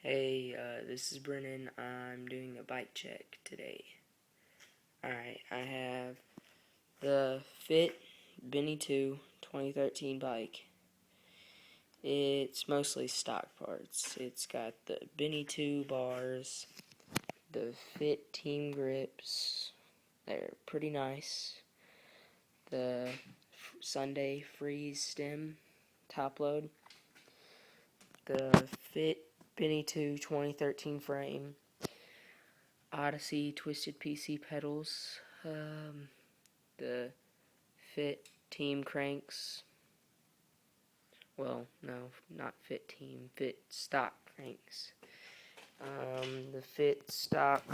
Hey, this is Brennan. I'm doing a bike check today. Alright, I have the Fit Benny 2 2013 bike. It's mostly stock parts. It's got the Benny 2 bars, the Fit Team grips. They're pretty nice. The Sunday Freeze stem top load. The Fit Benny 2 2013 frame. Odyssey Twisted PC pedals, the Fit Team cranks, well, no, not Fit Team, Fit stock cranks, the Fit stock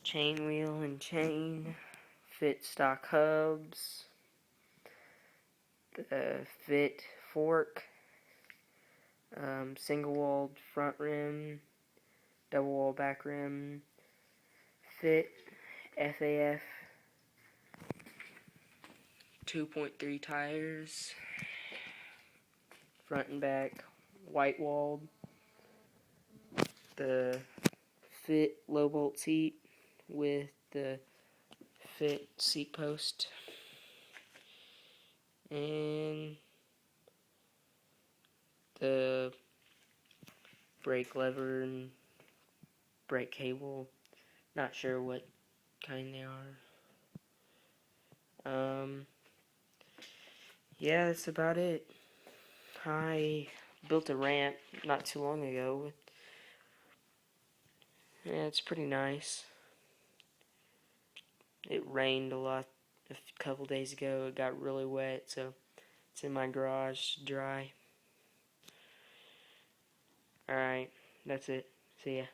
chain wheel and chain, Fit stock hubs, the Fit fork, single walled front rim, double wall back rim, Fit FAF 2.3 tires, front and back, white walled, the Fit low bolt seat with the Fit seat post, and the brake lever and brake cable. Not sure what kind they are. Yeah, that's about it. I built a ramp not too long ago. Yeah, it's pretty nice. It rained a lot a couple days ago. It got really wet, so it's in my garage to dry. Alright, that's it. See ya.